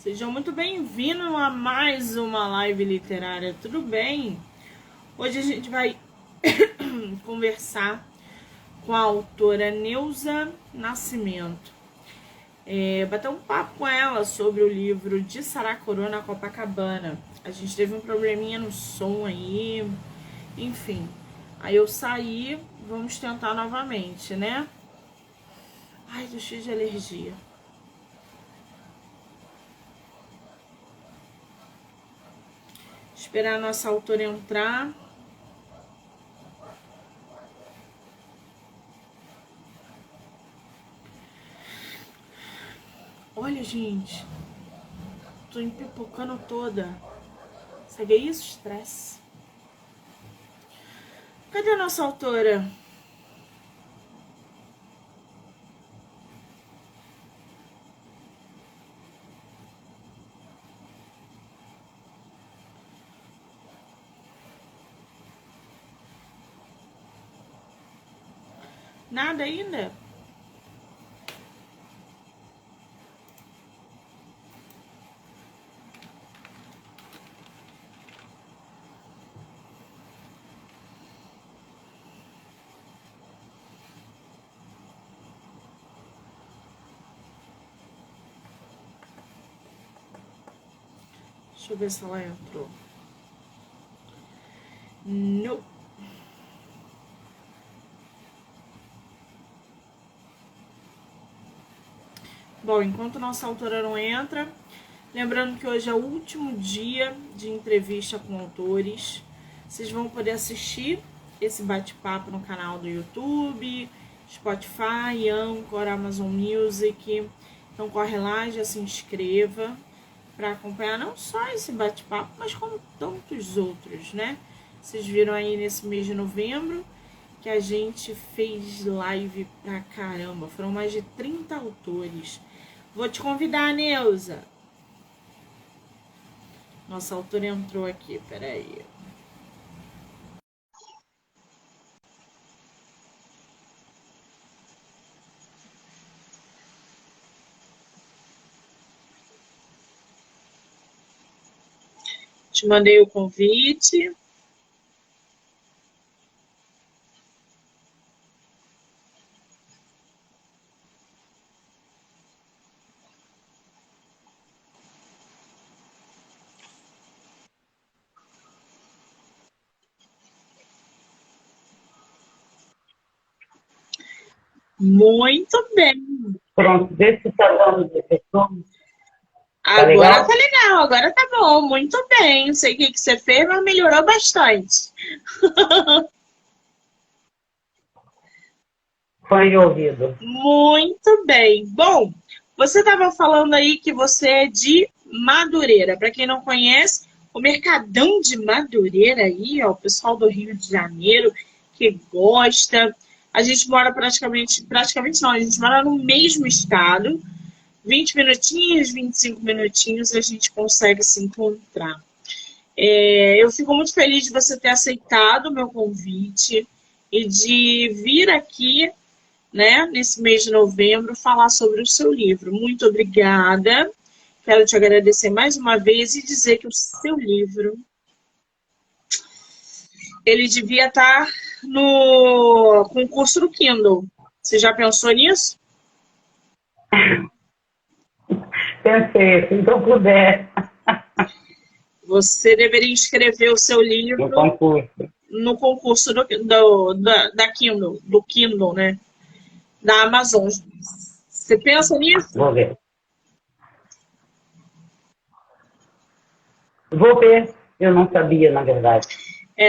Sejam muito bem-vindos a mais uma live literária, tudo bem? Hoje a gente vai conversar com a autora Neuza Nascimento. Bater um papo com ela sobre o livro de Saracuru na Copacabana. A gente teve um probleminha no som aí, enfim. Aí eu saí, vamos tentar novamente, né? Ai, tô cheia de alergia. Esperar a nossa autora entrar. Olha, gente. Tô empipocando toda. Sabe isso? Estresse. Cadê a nossa autora? Nada ainda? Deixa eu ver se ela entrou. Não. Bom, enquanto nossa autora não entra, lembrando que hoje é o último dia de entrevista com autores. Vocês vão poder assistir esse bate-papo no canal do YouTube, Spotify, Anchor, Amazon Music. Então corre lá, já se inscreva para acompanhar não só esse bate-papo, mas como tantos outros, né? Vocês viram aí nesse mês de novembro que a gente fez live pra caramba. Foram mais de 30 autores. Vou te convidar, Neuza. Nossa autora entrou aqui, peraí. Te mandei o convite. Muito bem. Pronto, vê se está dando de pessoa. Agora tá legal, agora tá bom. Muito bem. Não sei o que você fez, mas melhorou bastante. Fone de ouvido. Muito bem. Bom, você estava falando aí que você é de Madureira. Para quem não conhece, o Mercadão de Madureira aí, ó, o pessoal do Rio de Janeiro que gosta. A gente mora praticamente não, a gente mora no mesmo estado. 20 minutinhos, 25 minutinhos a gente consegue se encontrar. Eu fico muito feliz de você ter aceitado o meu convite e de vir aqui, né, nesse mês de novembro, falar sobre o seu livro. Muito obrigada. Quero te agradecer mais uma vez e dizer que o seu livro, ele devia estar no concurso do Kindle. Você já pensou nisso? Pensei, se não puder. Você deveria inscrever o seu livro No concurso. no concurso da Kindle, do Kindle, né? Da Amazon. Você pensa nisso? Vou ver. Vou ver. Eu não sabia, na verdade.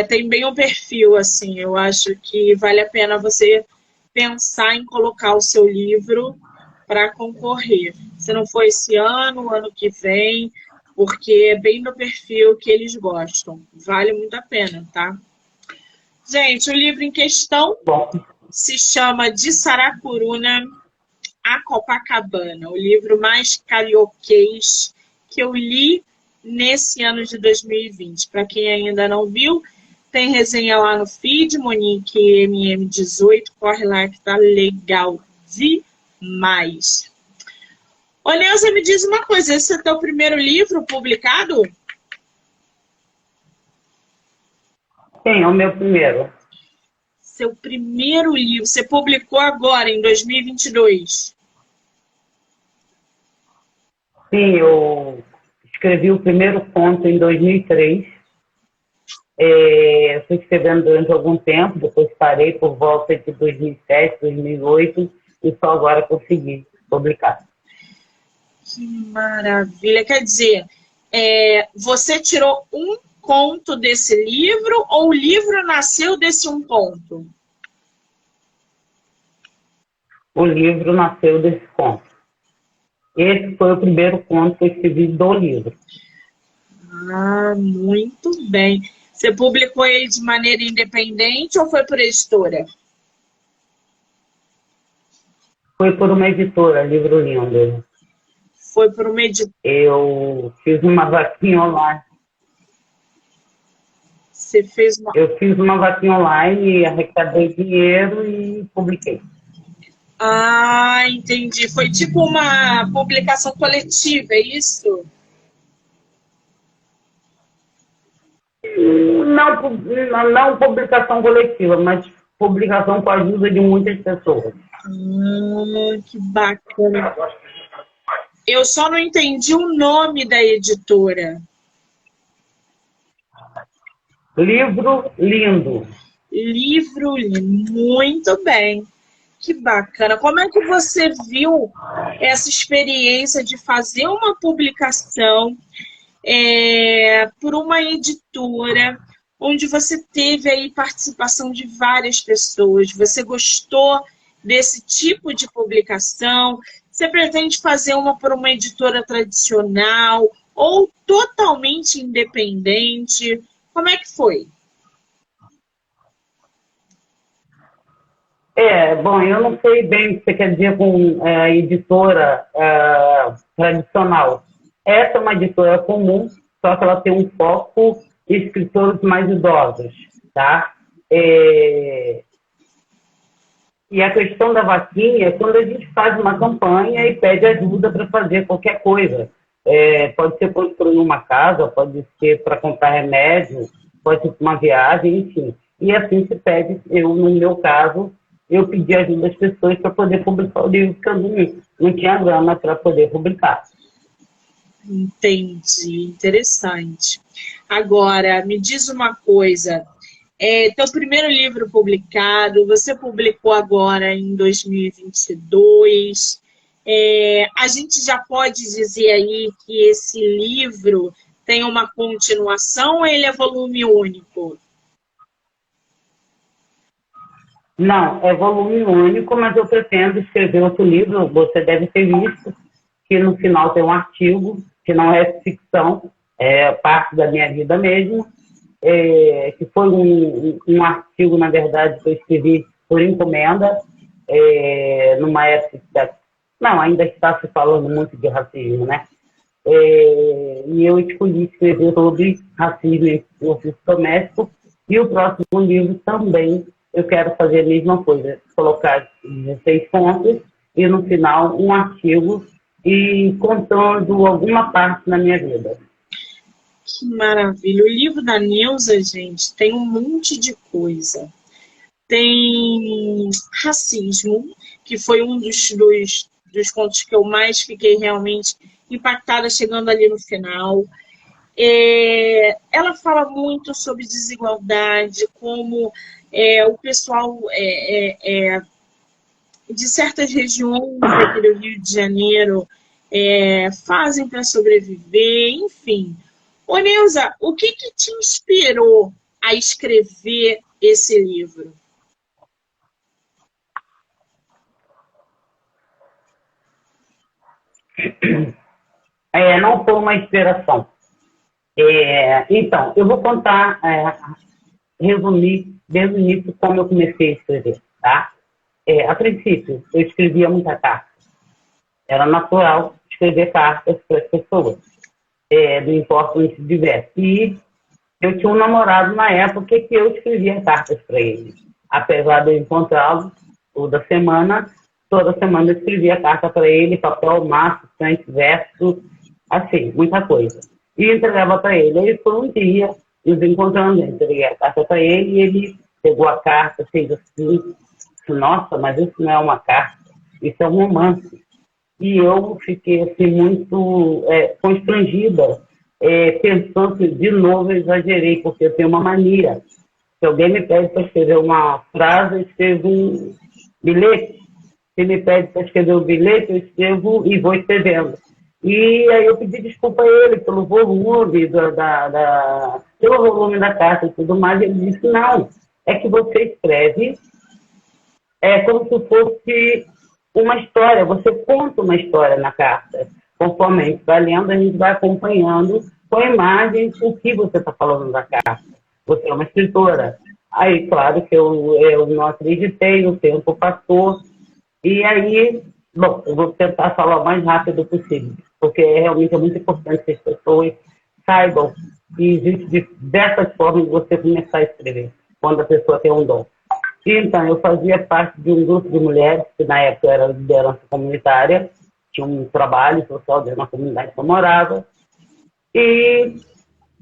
Tem bem um perfil, assim. Eu acho que vale a pena você pensar em colocar o seu livro para concorrer. Se não for esse ano, o ano que vem, porque é bem do perfil que eles gostam. Vale muito a pena, tá? Gente, o livro em questão Bom, se chama De Saracuruna a Copacabana, o livro mais carioquês que eu li nesse ano de 2020. Para quem ainda não viu, tem resenha lá no feed, Monique MM18, corre lá que tá legal demais. Ô, Neuza, me diz uma coisa, esse é teu primeiro livro publicado? Sim, é o meu primeiro. Seu primeiro livro, você publicou agora, em 2022? Sim, eu escrevi o primeiro conto em 2003. Eu fui escrevendo durante algum tempo, depois parei por volta de 2007, 2008, e só agora consegui publicar. Que maravilha! Quer dizer, você tirou um conto desse livro ou o livro nasceu desse um conto? O livro nasceu desse conto. Esse foi o primeiro conto que eu escrevi do livro. Ah, muito bem. Você publicou ele de maneira independente ou foi por editora? Foi por uma editora, Livro Lindo. Foi por uma editora. Eu fiz uma vaquinha online. Você fez uma. Eu fiz uma vaquinha online, arrecadei dinheiro e publiquei. Ah, entendi. Foi tipo uma publicação coletiva, é isso? Não publicação coletiva, mas publicação com a ajuda de muitas pessoas. Que bacana. Eu só não entendi o nome da editora. Livro Lindo. Livro lindo. Muito bem. Que bacana. Como é que você viu essa experiência de fazer uma publicação por uma editora onde você teve aí participação de várias pessoas? Você gostou desse tipo de publicação? Você pretende fazer uma por uma editora tradicional ou totalmente independente? Como é que foi? Bom, eu não sei bem o que você quer dizer com editora tradicional. Essa é uma editora comum, só que ela tem um foco em escritores mais idosos, tá? E a questão da vaquinha é quando a gente faz uma campanha e pede ajuda para fazer qualquer coisa. Pode ser construir uma casa, pode ser para comprar remédio, pode ser para uma viagem, enfim. E assim se pede, no meu caso, eu pedi ajuda das pessoas para poder publicar o livro, porque eu não tinha grana para poder publicar. Entendi, interessante. Agora, me diz uma coisa. Teu primeiro livro publicado, você publicou agora em 2022. A gente já pode dizer aí que esse livro tem uma continuação ou ele é volume único? Não, é volume único, mas eu pretendo escrever outro livro. Você deve ter visto que no final tem um artigo, que não é ficção, é parte da minha vida mesmo, que foi um artigo, na verdade, que eu escrevi por encomenda, numa época que ainda está se falando muito de racismo, né? E eu escolhi escrever sobre racismo no ofício doméstico, e o próximo livro também eu quero fazer a mesma coisa, colocar 16 pontos e no final um artigo e contando alguma parte da minha vida. Que maravilha! O livro da Neuza, gente, tem um monte de coisa. Tem racismo, que foi um dos contos que eu mais fiquei realmente impactada chegando ali no final. Ela fala muito sobre desigualdade, como o pessoal de certas regiões aqui do Rio de Janeiro fazem para sobreviver, enfim. Ô, Neuza, o que te inspirou a escrever esse livro? Não foi uma inspiração. Então, eu vou contar, resumir desde o início como eu comecei a escrever, tá? A princípio, eu escrevia muita carta. Era natural escrever cartas para as pessoas, não importa onde se estivesse. E eu tinha um namorado na época que eu escrevia cartas para ele. Apesar de eu encontrá-lo toda semana, toda semana eu escrevia carta para ele, papel, maço, frente, verso, assim, muita coisa. E entregava para ele. Aí foi um dia, nos encontrando, eu entreguei a carta para ele e ele pegou a carta, fez assim, nossa, mas isso não é uma carta, isso é um romance. E eu fiquei assim, muito constrangida, pensando que, de novo, eu exagerei, porque eu tenho uma mania. Se alguém me pede para escrever uma frase, eu escrevo um bilhete. Se me pede para escrever um bilhete, eu escrevo e vou escrevendo. E aí eu pedi desculpa a ele pelo volume pelo volume da carta e tudo mais. Ele disse, não, é que você escreve como se fosse uma história, você conta uma história na carta. Conforme a gente vai lendo, a gente vai acompanhando com imagens o que você está falando na carta. Você é uma escritora. Aí, claro que eu não acreditei, o tempo passou. E aí, bom, eu vou tentar falar o mais rápido possível, porque realmente é muito importante que as pessoas saibam que existe diversas formas de você começar a escrever, quando a pessoa tem um dom. Então, eu fazia parte de um grupo de mulheres, que na época era liderança comunitária, tinha um trabalho social dentro da comunidade que eu morava, e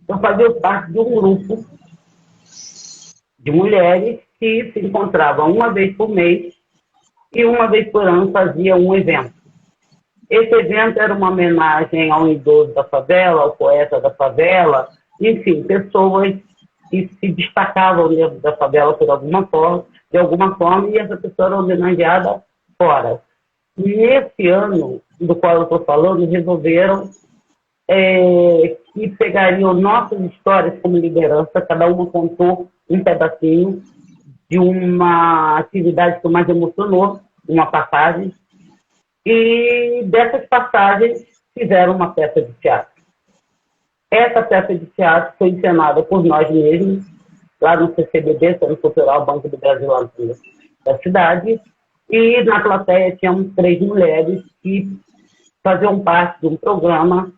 eu fazia parte de um grupo de mulheres que se encontravam uma vez por mês e uma vez por ano fazia um evento. Esse evento era uma homenagem ao idoso da favela, ao poeta da favela, enfim, pessoas que se destacavam dentro da favela por alguma forma, de alguma forma, e essa pessoa era homenageada fora. Nesse ano do qual eu estou falando, resolveram que pegariam nossas histórias como liderança, cada uma contou um pedacinho de uma atividade que mais emocionou, uma passagem, e dessas passagens fizeram uma peça de teatro. Essa peça de teatro foi encenada por nós mesmos, lá no CCBB, Centro Cultural Banco do Brasil, lá da cidade, e na plateia tínhamos 3 mulheres que faziam parte de um programa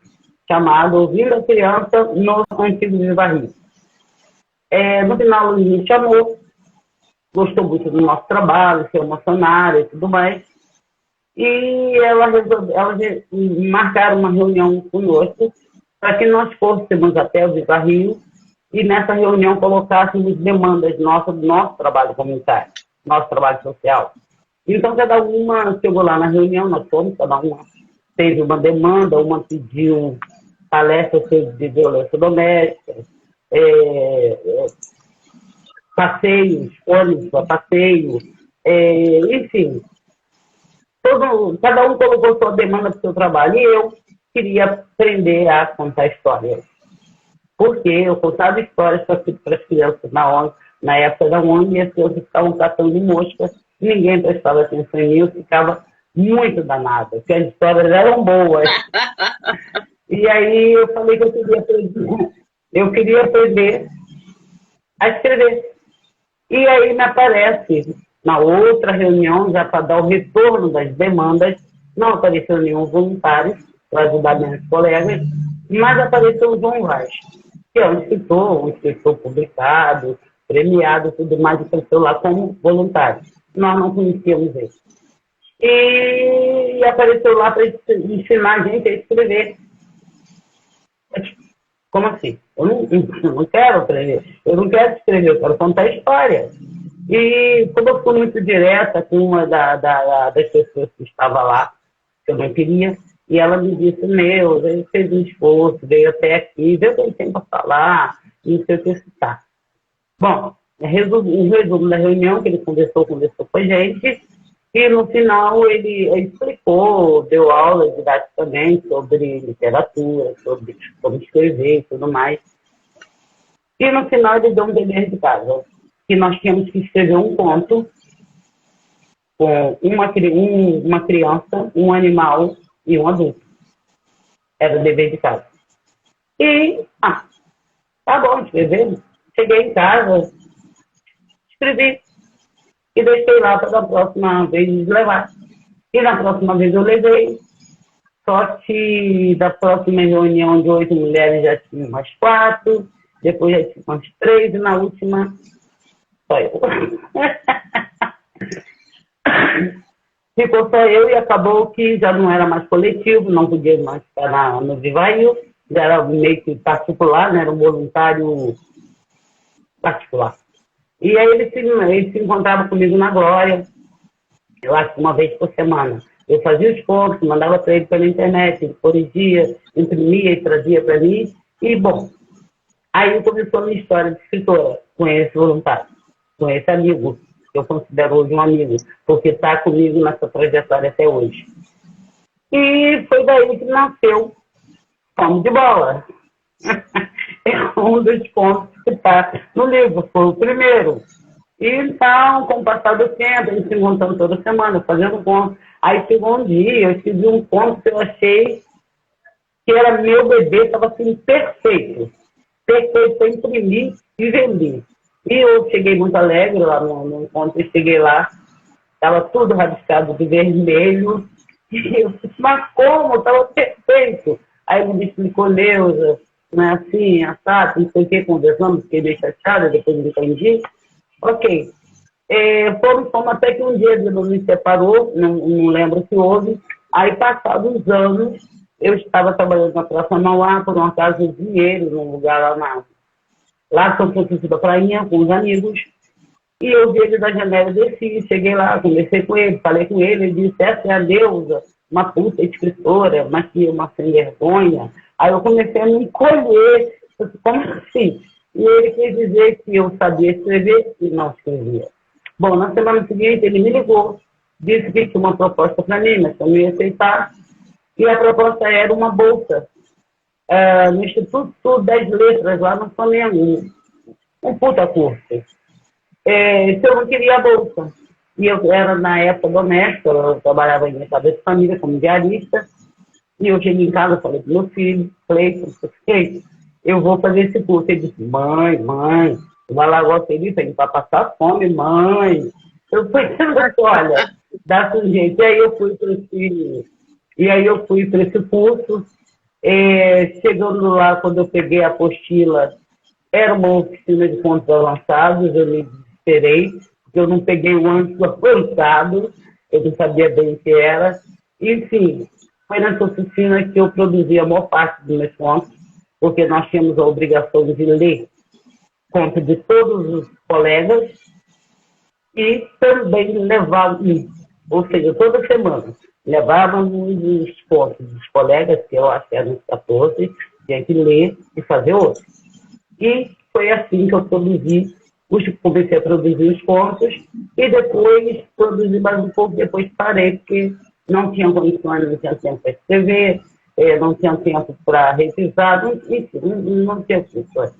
chamado Ouvindo a Criança no Antigo Viva Rio. No final, ele me chamou, gostou muito do nosso trabalho, se emocionaram e tudo mais, e elas marcaram uma reunião conosco para que nós fôssemos até o Viva Rio e nessa reunião colocássemos demandas nossas do nosso trabalho comunitário, nosso trabalho social. Então, cada uma chegou lá na reunião, nós fomos, cada uma teve uma demanda, uma pediu palestra de violência doméstica, passeios, ônibus a passeio, enfim. Cada um colocou sua demanda para o seu trabalho. E eu queria aprender a contar histórias. Porque eu contava histórias para as crianças na época da ONG, e as crianças ficavam catando moscas, ninguém prestava atenção em mim, eu ficava muito danada, porque as histórias eram boas. E aí eu falei que eu queria aprender a escrever. E aí me aparece, na outra reunião, já para dar o retorno das demandas, não apareceu nenhum voluntário para ajudar meus colegas, mas apareceu o João Vaz, que é um escritor publicado, premiado, tudo mais, e apareceu lá como voluntário. Nós não conhecíamos ele. E apareceu lá para ensinar a gente a escrever. Como assim? Eu não quero aprender, eu não quero escrever, eu quero contar história. E como eu fui muito direta com uma das pessoas que estava lá, que eu não queria, e ela me disse, ele fez um esforço, veio até aqui, veio o que ele tem para falar, não sei o que citar. Bom, um resumo da reunião, que ele conversou com a gente, e no final ele explicou, deu aula didaticamente sobre literatura, sobre como escrever e tudo mais. E no final ele deu um dever de casa, que nós tínhamos que escrever um conto com uma criança, um animal e um adulto. Era o dever de casa. E, tá bom, escrevi. Cheguei em casa, escrevi. E deixei lá para da próxima vez levar. E na próxima vez eu levei. Só que da próxima reunião de 8 mulheres já tinha umas 4, depois já tinha umas 3, e na última, só eu. ficou só eu e acabou que já não era mais coletivo, não podia mais estar no Vivail, já era meio que particular, né? Era um voluntário particular. E aí ele se encontrava comigo na Glória, eu acho que uma vez por semana. Eu fazia os pontos, mandava para ele pela internet, ele corrigia, imprimia e trazia para mim. E, bom, aí começou a minha história de escritora, com esse voluntário, com esse amigo, que eu considero hoje um amigo, porque está comigo nessa trajetória até hoje. E foi daí que nasceu Fome de Bola. É um dos pontos que está no livro, foi o primeiro. E então, com o passar do tempo, a gente se encontrando toda semana, fazendo ponto. Aí chegou um dia, eu tive um ponto que eu achei que era meu bebê, estava assim, perfeito. Perfeito para imprimir e vender. E eu cheguei muito alegre lá no encontro, eu cheguei lá, estava tudo rabiscado de vermelho. E eu disse, mas como? Estava perfeito. Aí ele me explicou, Neuza, não é assim, assado, não sei o que, conversando, fiquei meio chateada, depois me entendi. Ok. Fomos até que um dia ele me separou, não lembro se houve. Aí, passados uns anos, eu estava trabalhando na Praça Mauá, por um acaso de dinheiro, num lugar lá em São Francisco da Prainha, com os amigos. E eu vi ele da janela, desci, cheguei lá, conversei com ele, falei com ele, ele disse, essa é a Neuza, uma puta escritora, uma sem vergonha. Aí eu comecei a me encolher, eu disse, como assim? E ele quis dizer que eu sabia escrever e não escrevia. Bom, na semana seguinte ele me ligou, disse que tinha uma proposta para mim, mas que eu não ia aceitar. E a proposta era uma bolsa no Instituto Sul das Letras, lá no Flamengo, um puta curso. Se eu não queria a bolsa. E eu era, na época, doméstica, eu trabalhava em cabeça de família como diarista, e eu cheguei em casa, falei pro meu filho, Cleiton, eu vou fazer esse curso. Ele disse, mãe, vai lá, gosta dele, para passar fome, mãe. Eu fui dizendo assim, olha, dá-se um jeito. E aí eu fui para esse curso. Chegando lá, quando eu peguei a apostila, era uma oficina de contos avançados, eu me desesperei, porque eu não peguei o antes avançado, eu não sabia bem o que era. Enfim, foi nessa oficina que eu produzi a maior parte dos meus contos, porque nós tínhamos a obrigação de ler contos de todos os colegas e também levávamos, ou seja, toda semana, levávamos os contos dos colegas, que eu acho que eram uns 14, tinha que ler e fazer outros. E foi assim que eu comecei a produzir os contos e depois produzi mais um pouco, depois parei, porque não tinha condições, não tinha tempo para escrever, não tinha tempo para revisar, enfim, não tinha condições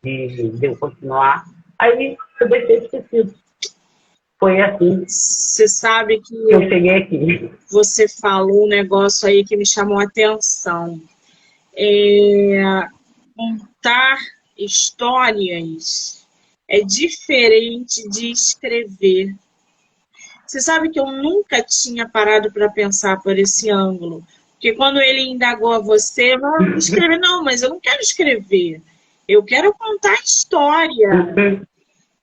de eu continuar. Aí eu deixei esquecido. Foi assim. Você sabe que eu cheguei aqui. Você falou um negócio aí que me chamou a atenção. Contar histórias é diferente de escrever. Você sabe que eu nunca tinha parado para pensar por esse ângulo. Porque quando ele indagou a você, não escrever, não, mas eu não quero escrever. Eu quero contar história.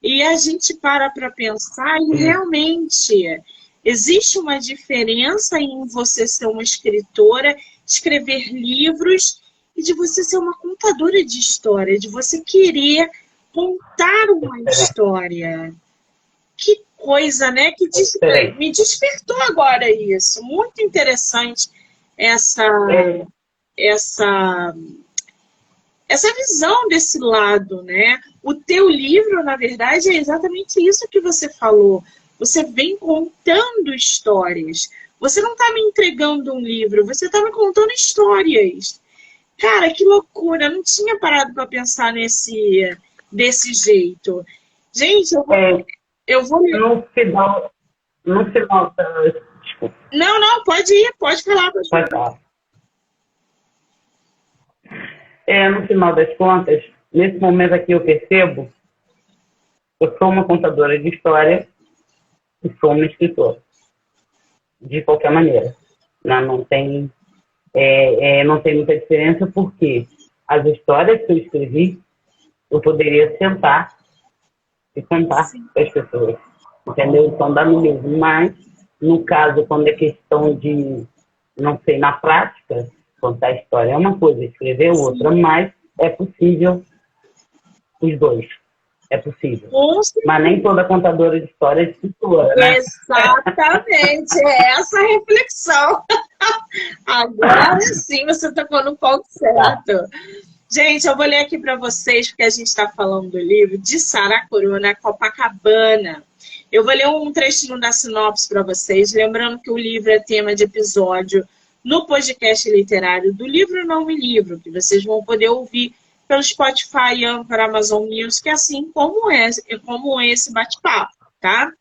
E a gente para pensar e realmente existe uma diferença em você ser uma escritora, escrever livros e de você ser uma contadora de história, de você querer contar uma história. Que coisa, né? Me despertou agora isso. Muito interessante essa visão desse lado, né? O teu livro, na verdade, é exatamente isso que você falou. Você vem contando histórias. Você não está me entregando um livro, você está me contando histórias. Cara, que loucura! Eu não tinha parado para pensar desse jeito. Gente, eu vou... No final, desculpa. Não, pode ir, pode falar. Pode falar. No final das contas, nesse momento aqui eu percebo, eu sou uma contadora de história e sou uma escritora, de qualquer maneira. Não tem muita diferença, porque as histórias que eu escrevi, eu poderia sentar e contar para as pessoas, entendeu? Então dá no mesmo, mas No caso, quando é questão de, não sei, na prática, contar a história é uma coisa, escrever outra, mas é possível os dois. É possível. Mas nem toda contadora de história é escritora, né? Exatamente, é essa a reflexão. Agora sim você tocou no ponto certo. Gente, eu vou ler aqui para vocês, porque a gente está falando do livro de Saracuruna, Copacabana. Eu vou ler um trechinho da sinopse para vocês, lembrando que o livro é tema de episódio no podcast literário do Livro Não Me Livro, que vocês vão poder ouvir pelo Spotify, Anchor, Amazon Music, assim como esse bate-papo, tá?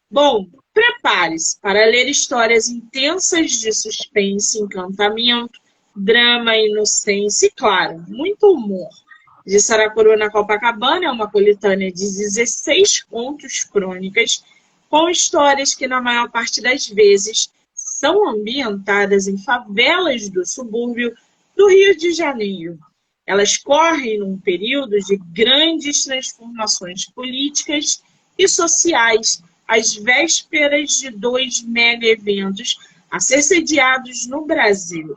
Bom, prepare-se para ler histórias intensas de suspense, encantamento, drama, inocência e, claro, muito humor. De Saracuruna Copacabana é uma coletânea de 16 contos crônicas com histórias que, na maior parte das vezes, são ambientadas em favelas do subúrbio do Rio de Janeiro. Elas correm num período de grandes transformações políticas e sociais, às vésperas de 2 mega-eventos a ser sediados no Brasil.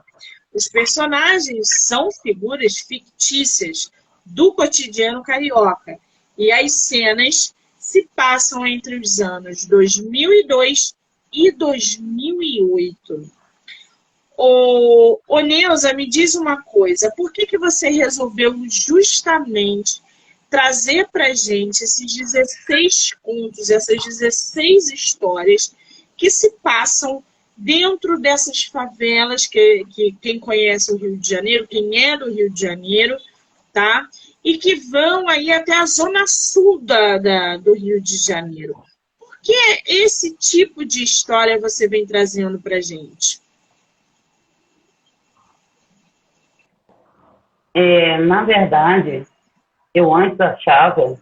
Os personagens são figuras fictícias do cotidiano carioca e as cenas se passam entre os anos 2002 e 2008. Ô Neuza, me diz uma coisa, por que você resolveu justamente trazer para gente esses 16 contos, essas 16 histórias que se passam dentro dessas favelas que quem conhece o Rio de Janeiro, quem é do Rio de Janeiro, tá? E que vão aí até a zona sul do Rio de Janeiro. Por que esse tipo de história você vem trazendo para gente? Na verdade, eu antes achava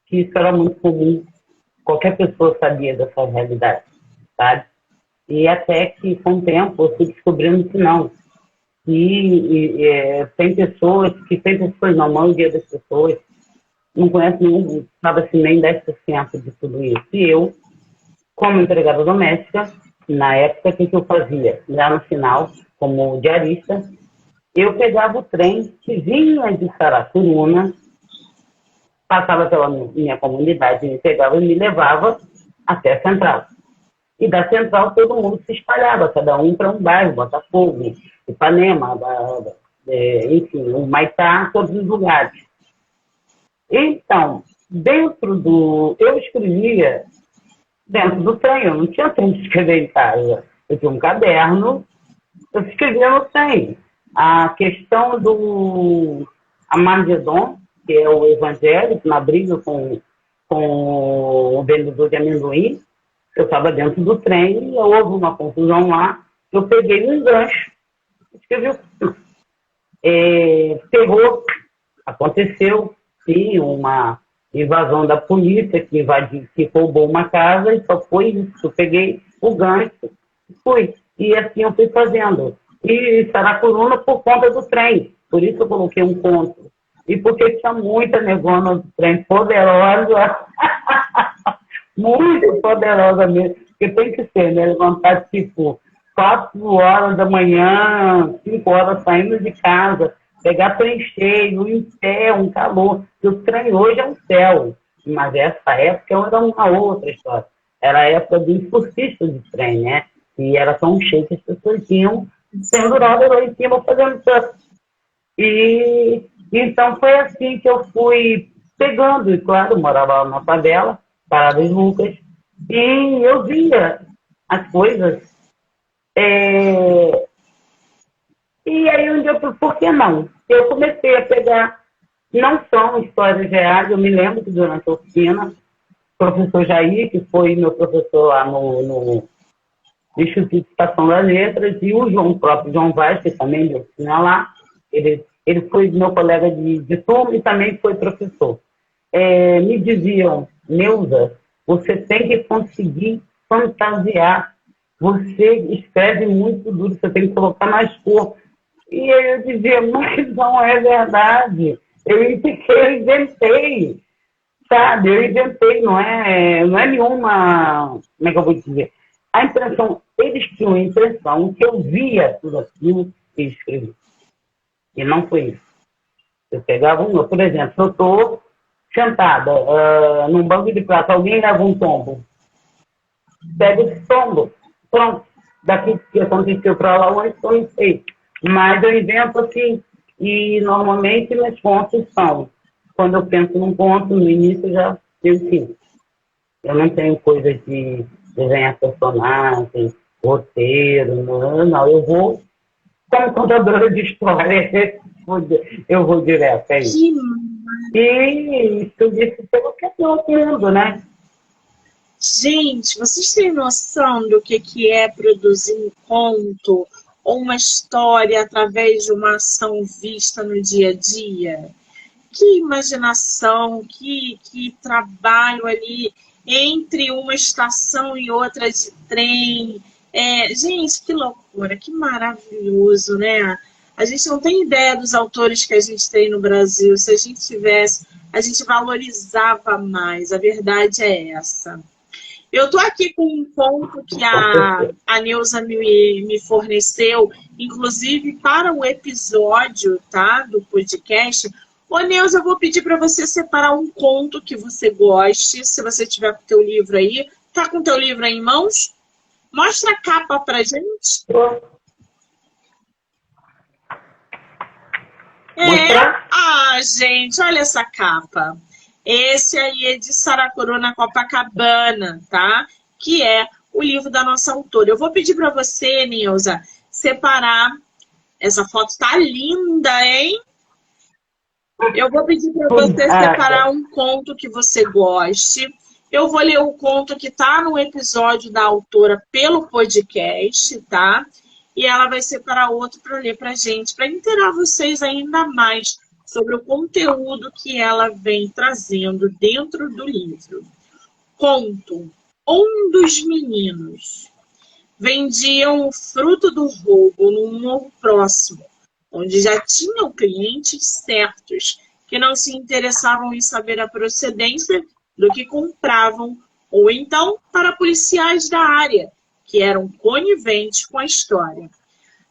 que isso era muito comum. Qualquer pessoa sabia dessa realidade, sabe? E até que, com o tempo, eu fui descobrindo que não. Tem pessoas, não, a maioria das pessoas, não conhece nenhum, sabe assim, nem 10% de tudo isso. E eu, como empregada doméstica, na época, o que eu fazia? Já no final, como diarista, eu pegava o trem que vinha de Saracuruna, passava pela minha comunidade, me pegava e me levava até a Central. E da Central todo mundo se espalhava, cada um para um bairro, Botafogo, Ipanema, enfim, o Maitá, todos os lugares. Então, eu escrevia dentro do trem, eu não tinha tempo de escrever em casa. Eu tinha um caderno, eu escrevia no trem. A questão do Amagedon, que é o evangélico, na briga com o vendedor de amendoim, eu estava dentro do trem e houve uma confusão lá, eu peguei um gancho, escrevi terror, aconteceu, sim, uma invasão da polícia que roubou uma casa e só foi isso, eu peguei o gancho e fui, e assim eu fui fazendo. E Saracuruna por conta do trem, por isso eu coloquei um conto. E porque tinha muita negona do trem, poderosa, muito poderosa mesmo, porque tem que ser, né? Levantar tipo 4 horas da manhã, 5 horas saindo de casa, pegar trem cheio, em pé, um calor. E o trem hoje é um céu, mas essa época era uma outra história. Era a época do excursista de trem, né? E era tão cheio que as pessoas tinham penduradas lá em cima fazendo surf. E então foi assim que eu fui pegando, e claro, eu morava na favela, Paradas Lucas, e eu via as coisas. E aí um dia eu falei, por que não? Eu comecei a pegar, não são histórias reais, eu me lembro que durante a oficina, o professor Jair, que foi meu professor lá no Instituto de Estação das Letras, e o próprio João Vaz, que também deu oficina lá, ele foi meu colega de turma e também foi professor. Me diziam, Neuza, você tem que conseguir fantasiar. Você escreve muito duro, você tem que colocar mais cor. E aí eu dizia, mas não é verdade. Eu inventei, sabe? Eu inventei, não é nenhuma, como é que eu vou dizer? A impressão, eles tinham a impressão que eu via tudo aquilo que eles escreviam. E não foi isso. Eu pegava por exemplo, se eu estou sentada num banco de prata, alguém leva um tombo. Pega esse tombo. Pronto. Daqui que aconteceu para lá, onde eu não sei. Mas eu invento assim. E normalmente meus contos são. Quando eu penso num conto, no início eu já tenho sim. Eu não tenho coisa de desenhar personagem, roteiro, não. Eu vou, como contadora de história, eu vou direto, é isso. E isso disse pelo que é todo mundo, né? Gente, vocês têm noção do que é produzir um conto ou uma história através de uma ação vista no dia a dia? Que imaginação, que trabalho ali entre uma estação e outra de trem. Gente, que loucura, que maravilhoso, né? A gente não tem ideia dos autores que a gente tem no Brasil. Se a gente tivesse, a gente valorizava mais. A verdade é essa. Eu estou aqui com um conto que a Neuza me forneceu, inclusive para o episódio, tá, do podcast. Ô, Neuza, eu vou pedir para você separar um conto que você goste, se você tiver com o teu livro aí. Tá com o teu livro aí em mãos? Mostra a capa pra gente. Gente, olha essa capa. Esse aí é de Saracuru na Copacabana, tá? Que é o livro da nossa autora. Eu vou pedir para você, Neuza, separar. Essa foto tá linda, hein? Eu vou pedir para você separar um conto que você goste. Eu vou ler o conto que tá no episódio da autora pelo podcast, tá? E ela vai separar outro para ler pra gente, para inteirar vocês ainda mais sobre o conteúdo que ela vem trazendo dentro do livro. Conto: um dos meninos vendiam o fruto do roubo num morro próximo, onde já tinham clientes certos que não se interessavam em saber a procedência do que compravam, ou então para policiais da área, que eram coniventes com a história.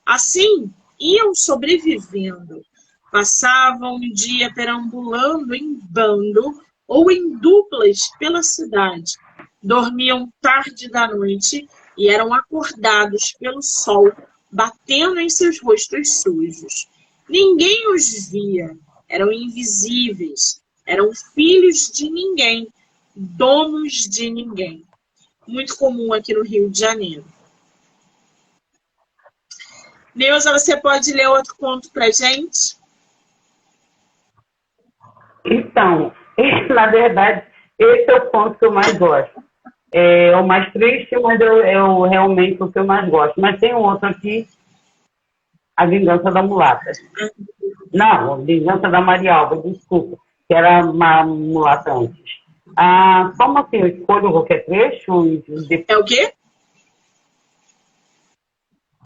Assim, iam sobrevivendo. Passavam um dia perambulando em bando ou em duplas pela cidade. Dormiam tarde da noite e eram acordados pelo sol batendo em seus rostos sujos. Ninguém os via, eram invisíveis, eram filhos de ninguém, donos de ninguém. Muito comum aqui no Rio de Janeiro. Neuza, você pode ler outro conto pra gente? Então, na verdade, esse é o conto que eu mais gosto. É o mais triste, mas é realmente o que eu mais gosto. Mas tem um outro aqui, A Vingança da Mulata. Não, A Vingança da Maria Alba, desculpa, que era uma mulata antes. Como assim, eu escolho qualquer trecho? É o quê?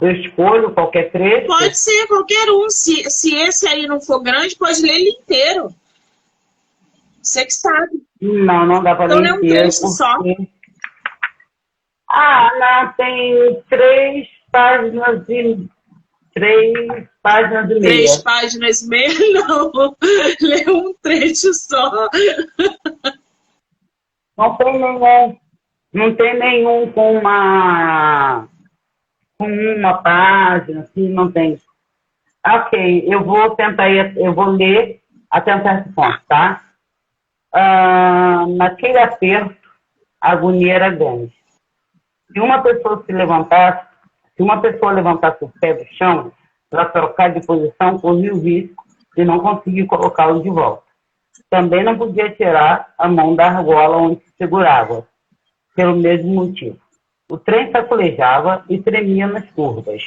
Eu escolho qualquer trecho? Pode ser qualquer um. Se esse aí não for grande, pode ler ele inteiro. Você que sabe. Não dá para ler inteiro. Então, é um trecho só. Não, tem 3 páginas e 3 páginas e meia. 3 páginas e meia, não. Lê um trecho só. Não tem nenhum com uma página, assim, não tem. Ok, eu vou ler até um certo ponto, tá? Naquele aperto, a agonia era grande. Se uma pessoa levantasse o pé do chão para trocar de posição, corria o risco de não conseguir colocá-lo de volta. Também não podia tirar a mão da argola onde se segurava, pelo mesmo motivo. O trem sacolejava e tremia nas curvas.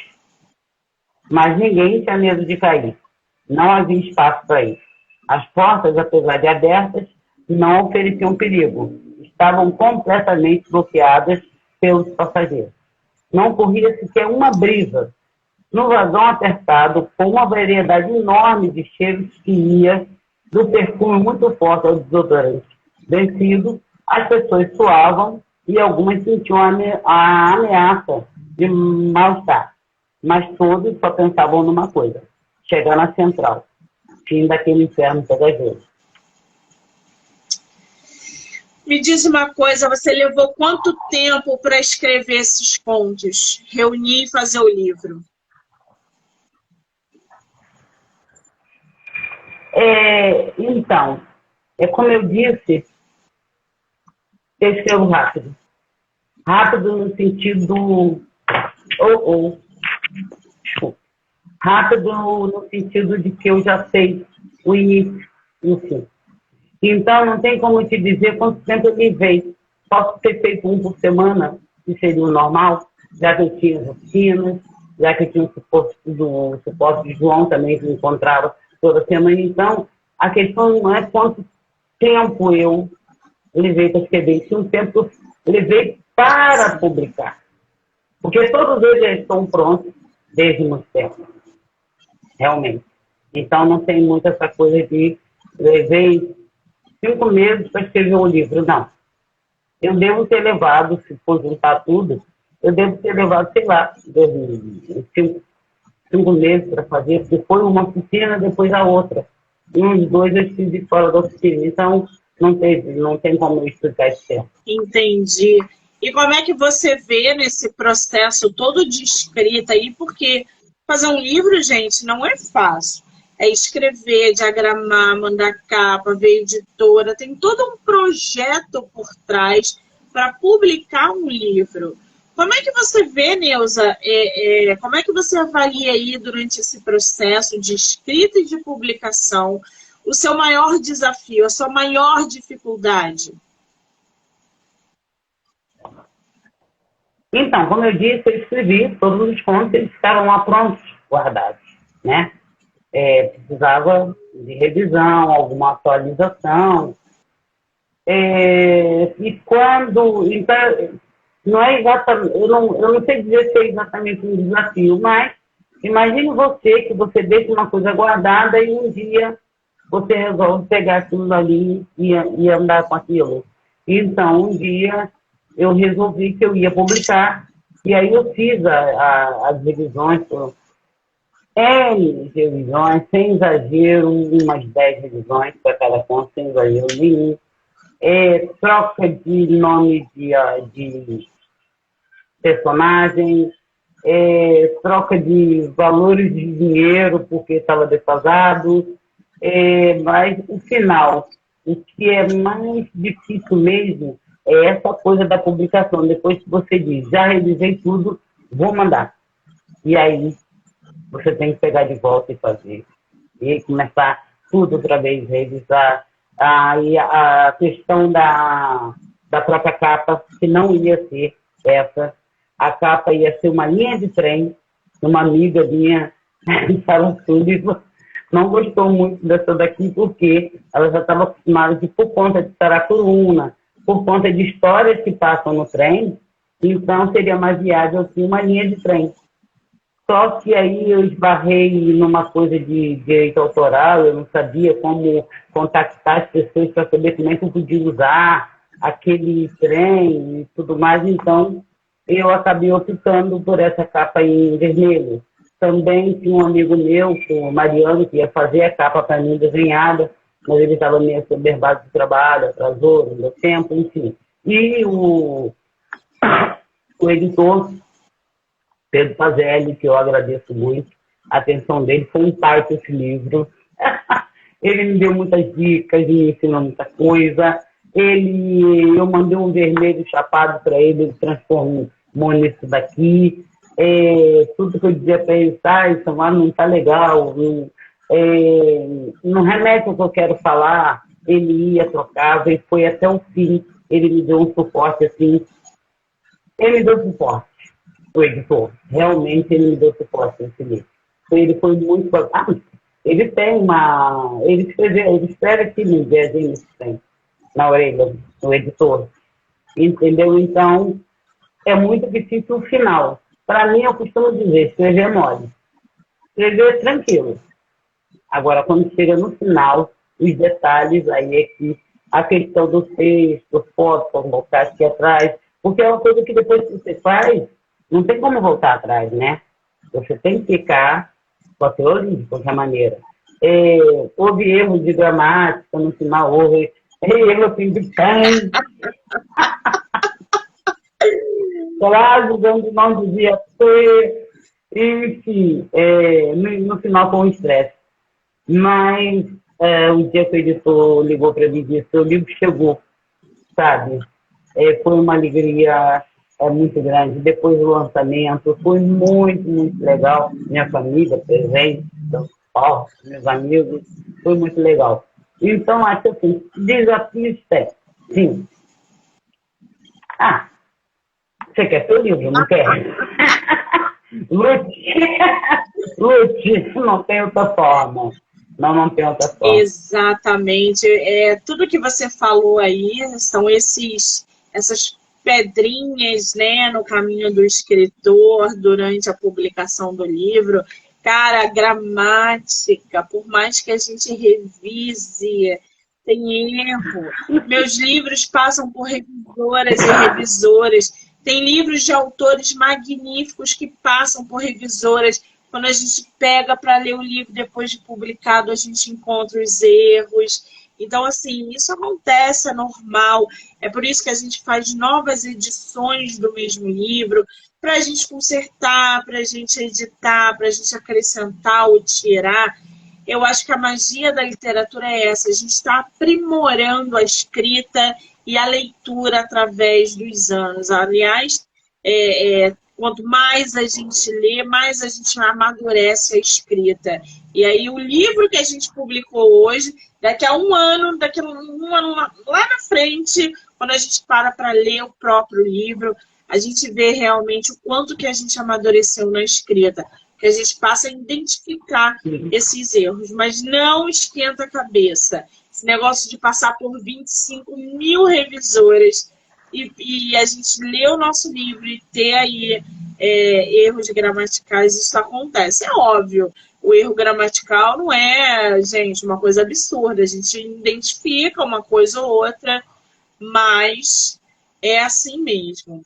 Mas ninguém tinha medo de cair. Não havia espaço para isso. As portas, apesar de abertas, não ofereciam perigo. Estavam completamente bloqueadas pelos passageiros. Não corria sequer uma brisa. No vagão apertado, com uma variedade enorme de cheiros que ia do perfume muito forte ao desodorante vencido, as pessoas suavam e algumas sentiam a ameaça de mal-estar. Mas todos só pensavam numa coisa: chegar na central, fim daquele inferno pegajoso. Me diz uma coisa, você levou quanto tempo para escrever esses contos, reunir e fazer o livro? Então, como eu disse, eu escrevo rápido. Rápido no sentido... Desculpa. Rápido no sentido de que eu já sei o início e o fim. Então, não tem como te dizer quanto tempo eu levei. Posso ter feito um por semana, que seria o normal, já que eu tinha oficinas, já que eu tinha o suporte de João também, que me encontrava toda semana. Então, a questão não é quanto tempo eu levei para escrever, sim um tempo eu levei para publicar. Porque todos eles já estão prontos desde muito tempo, realmente. Então, não tem muito essa coisa de levei 5 meses para escrever um livro, não. Eu devo ter levado, se for juntar tudo, eu devo ter levado, sei lá, 5 meses para fazer, porque foi uma oficina, depois a outra. E uns 2 eu estive fora da oficina. Então, não tem como eu explicar esse tempo. Entendi. E como é que você vê nesse processo todo de escrita aí? Porque fazer um livro, gente, não é fácil. É escrever, diagramar, mandar capa, ver editora. Tem todo um projeto por trás para publicar um livro. Como é que você vê, Neuza, como é que você avalia aí durante esse processo de escrita e de publicação o seu maior desafio, a sua maior dificuldade? Então, como eu disse, eu escrevi todos os contos, eles ficaram lá prontos, guardados, né? Precisava de revisão, alguma atualização. E quando... Então, não é exatamente... Eu não sei dizer se é exatamente um desafio, mas imagine você que você deixa uma coisa guardada e um dia você resolve pegar aquilo ali e andar com aquilo. Então, um dia eu resolvi que eu ia publicar, e aí eu fiz as revisões, N revisões, sem exagero, umas 10 revisões para cada conto, sem exagero nenhum. Troca de nome de personagens, troca de valores de dinheiro, porque estava defasado. Mas o final, o que é mais difícil mesmo, é essa coisa da publicação. Depois que você diz, já revisei tudo, vou mandar. E aí você tem que pegar de volta e fazer. E começar tudo outra vez, revisar. E a questão da própria capa, que não ia ser essa. A capa ia ser uma linha de trem. Uma amiga minha fala tudo, não gostou muito dessa daqui, porque ela já estava acostumada de, por conta de Saracuruna, por conta de histórias que passam no trem, então seria mais viável assim, uma linha de trem. Só que aí eu esbarrei numa coisa de direito autoral, eu não sabia como contactar as pessoas para saber como é que eu podia usar aquele trem e tudo mais, então eu acabei optando por essa capa em vermelho. Também tinha um amigo meu, o Mariano, que ia fazer a capa para mim desenhada, mas ele estava meio assoberbado de trabalho, atrasou, não deu tempo, enfim. E o editor, Pedro Pazelli, que eu agradeço muito, a atenção dele foi um pai para esse livro. Ele me deu muitas dicas, me ensinou muita coisa. Eu mandei um vermelho chapado para ele transformou nisso daqui. Tudo que eu dizia para ele, isso não está legal, não remete ao que eu quero falar, ele ia, trocava, e foi até o fim, ele me deu um suporte assim, ele me deu suporte, o editor, realmente ele me deu suporte nesse livro. Ele foi muito... ele tem ele escreve aqui no diazinho na orelha, o editor, entendeu? Então, é muito difícil o final. Para mim, eu costumo dizer, escrever é mole. Escrever é tranquilo. Agora, quando chega no final, os detalhes, aí é que a questão do texto, foto, para botar aqui atrás, Porque é uma coisa que depois que você faz, não tem como voltar atrás, né? Você tem que ficar com a teoria, de qualquer maneira. Houve erros de gramática no final, houve erro assim de canto. Frases onde não devia ser. Enfim, no final foi um estresse. Mas o dia que o editor ligou para mim e disse, o livro chegou, sabe? Foi uma alegria muito grande. Depois do lançamento, foi muito, muito legal. Minha família presente, meus amigos, foi muito legal. Então, acho assim, desafios tem. Sim. Você quer seu livro, não quer? Lute, não tem outra forma. Não tem outra forma. Exatamente. Tudo que você falou aí são essas pedrinhas, né, no caminho do escritor durante a publicação do livro. Cara, a gramática, por mais que a gente revise, tem erro. Meus livros passam por revisoras e revisores. Tem livros de autores magníficos que passam por revisoras. Quando a gente pega para ler o livro depois de publicado, a gente encontra os erros. Então, assim, isso acontece, é normal. É por isso que a gente faz novas edições do mesmo livro, para a gente consertar, para a gente editar, para a gente acrescentar ou tirar. Eu acho que a magia da literatura é essa. A gente está aprimorando a escrita e a leitura através dos anos. Aliás, quanto mais a gente lê, mais a gente amadurece a escrita. E aí o livro que a gente publicou hoje, daqui a um ano lá na frente, quando a gente para ler o próprio livro, a gente vê realmente o quanto que a gente amadureceu na escrita. Que a gente passa a identificar esses erros, mas não esquenta a cabeça. Esse negócio de passar por 25 mil revisoras e a gente ler o nosso livro e ter aí erros gramaticais, isso acontece. É óbvio, o erro gramatical não é, gente, uma coisa absurda. A gente identifica uma coisa ou outra, mas é assim mesmo.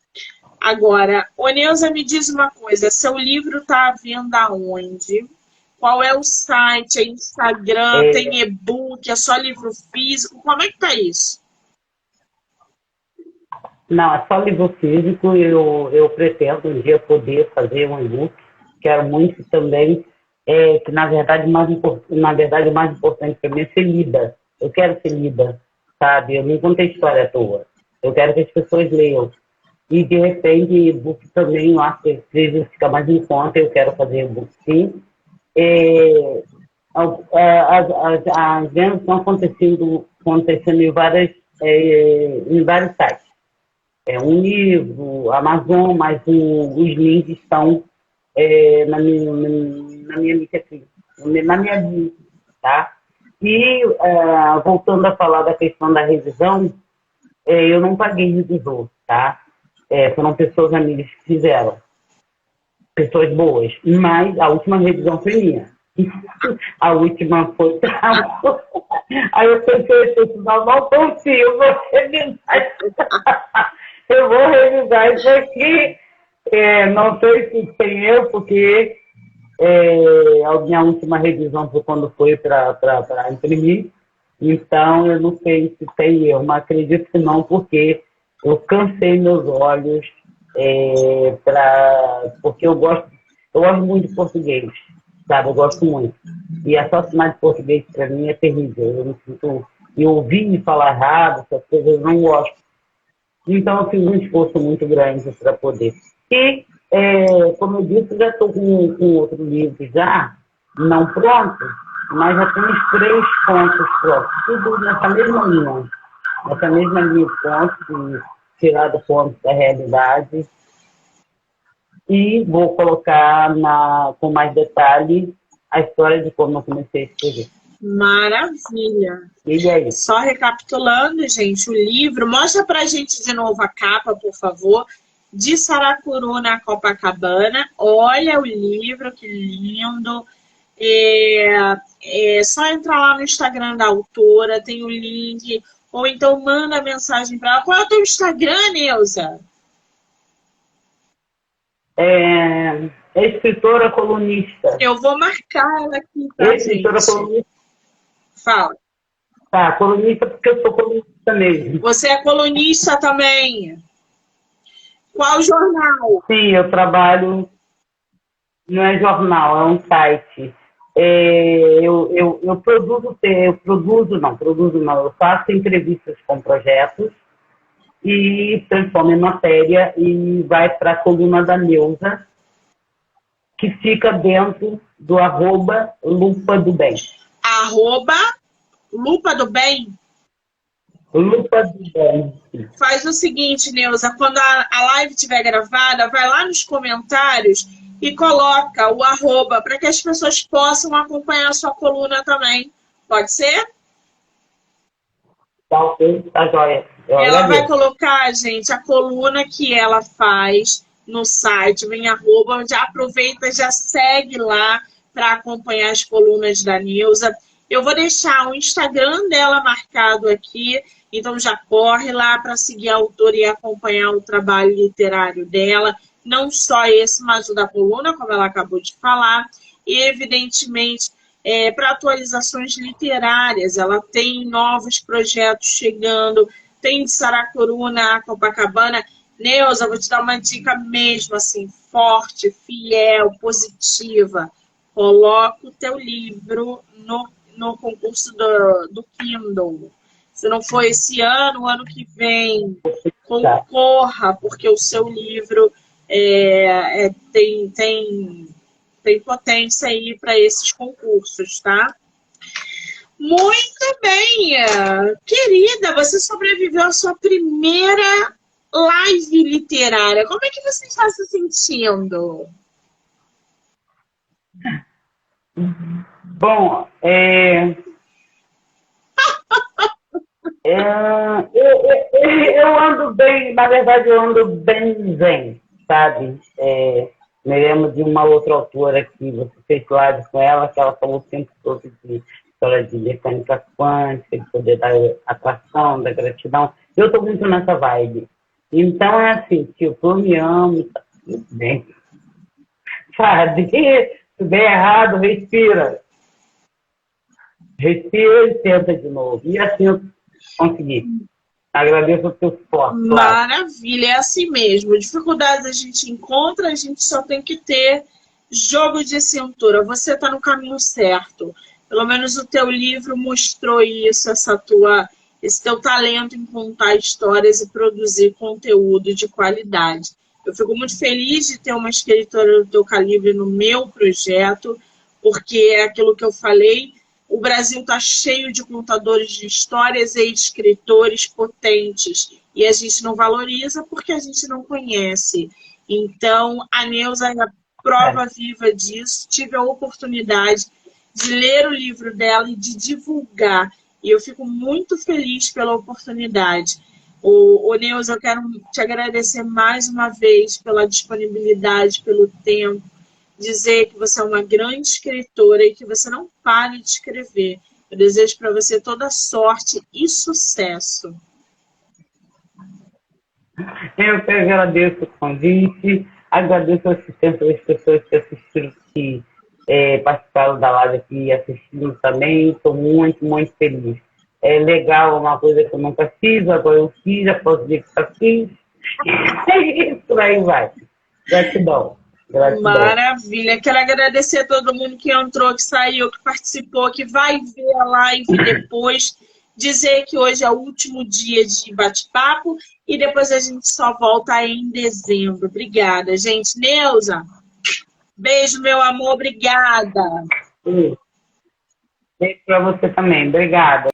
Agora, Neuza, me diz uma coisa, seu livro está à venda onde? Qual é o site? É Instagram? Tem e-book? É só livro físico? Como é que tá isso? Não, é só livro físico. Eu pretendo um dia poder fazer um e-book. Quero muito também, que na verdade o mais importante para mim é ser lida. Eu quero ser lida, sabe? Eu não contei história à toa. Eu quero que as pessoas leiam. E, de repente, e-book também, eu acho que precisa ficar mais em conta, eu quero fazer e-book sim. As vendas estão acontecendo em vários sites. Um livro, Amazon, mas os links estão na minha lista, tá? E, voltando a falar da questão da revisão, eu não paguei revisor, tá? Foram pessoas amigas que fizeram. Pessoas boas. Mas a última revisão foi minha. A última foi... Aí eu pensei, não confio, vou revisar. Eu vou revisar isso aqui. Não sei se tem eu, porque a minha última revisão foi quando foi para imprimir. Então, eu não sei se tem eu, mas acredito que não, porque eu cansei meus olhos, porque eu gosto muito de português, sabe? Eu gosto muito. E assassinar de português, para mim, é terrível. Eu me sinto... E ouvir falar errado, essas coisas, eu não gosto. Então, eu fiz um esforço muito grande para poder. E, como eu disse, já estou com outro livro já, não pronto, mas já tem os 3 pontos prontos. Tudo nessa mesma linha. Nessa mesma linha de pontos, de tirar do ponto da realidade. E vou colocar com mais detalhe a história de como eu comecei a escrever. Maravilha! E aí? Só recapitulando, gente, o livro, mostra pra gente de novo a capa, por favor, de Saracuru na Copacabana. Olha o livro, que lindo! É só entrar lá no Instagram da autora, tem o link, ou então manda mensagem para ela. Qual é o teu Instagram, Neuza? É escritora colunista. Eu vou marcar ela aqui, tá, Escritora gente? colunista. Fala. Tá, colunista porque eu sou colunista mesmo. Você é colunista também. Qual jornal? Sim, eu trabalho, não é jornal, é um site. Eu produzo não, eu faço entrevistas com projetos e transformo em matéria e vai para a coluna da Neuza, que fica dentro do @Lupa do Bem. @Lupa do Bem? Lupa do Bem. Faz o seguinte, Neuza, quando a live estiver gravada, vai lá nos comentários e coloca o @ para que as pessoas possam acompanhar a sua coluna também. Pode ser? Tá ok, tá joia. Ela vai colocar, gente, a coluna que ela faz no site, vem @, já aproveita, já segue lá para acompanhar as colunas da Neuza. Eu vou deixar o Instagram dela marcado aqui, então já corre lá para seguir a autora e acompanhar o trabalho literário dela, não só esse, mas o da coluna, como ela acabou de falar, e evidentemente para atualizações literárias, ela tem novos projetos chegando, tem de Saracuruna a Copacabana. Neuza, vou te dar uma dica mesmo, assim, forte, fiel, positiva. Coloca o teu livro no concurso do Kindle. Se não for esse ano, o ano que vem, concorra, porque o seu livro tem potência aí para esses concursos, tá? Muito bem, querida, você sobreviveu à sua primeira live literária. Como é que você está se sentindo? Bom, eu ando bem, na verdade eu ando bem zen, sabe? Me lembro de uma outra autora que você fez live com ela, que ela falou o tempo todo de história de mecânica quântica, de poder da atração, da gratidão. Eu estou muito nessa vibe. Então é assim, tipo, eu me amo, tá tudo bem. Sabe? Se der errado, respira. Respira e tenta de novo. E assim eu consegui. Agradeço o seu suporte. Maravilha, é assim mesmo. Dificuldades a gente encontra, a gente só tem que ter jogo de cintura. Você está no caminho certo. Pelo menos o teu livro mostrou isso, esse teu talento em contar histórias e produzir conteúdo de qualidade. Eu fico muito feliz de ter uma escritora do teu calibre no meu projeto, porque é aquilo que eu falei, o Brasil está cheio de contadores de histórias e escritores potentes. E a gente não valoriza porque a gente não conhece. Então, a Neuza é a prova viva disso. Tive a oportunidade de ler o livro dela e de divulgar. E eu fico muito feliz pela oportunidade. Neuza, eu quero te agradecer mais uma vez pela disponibilidade, pelo tempo, dizer que você é uma grande escritora e que você não pare de escrever. Eu desejo para você toda sorte e sucesso. Eu que agradeço o convite, agradeço a assistência das pessoas que assistiram, que participaram da live aqui e assistindo também. Estou muito, muito feliz. É legal, uma coisa que eu nunca fiz, agora eu fiz, já posso dizer que já fiz. Isso aí vai. Gratidão. Maravilha. Quero agradecer a todo mundo que entrou, que saiu, que participou, que vai ver a live depois. Dizer que hoje é o último dia de bate-papo e depois a gente só volta em dezembro. Obrigada, gente. Neuza, beijo, meu amor. Obrigada. Beijo para você também. Obrigada.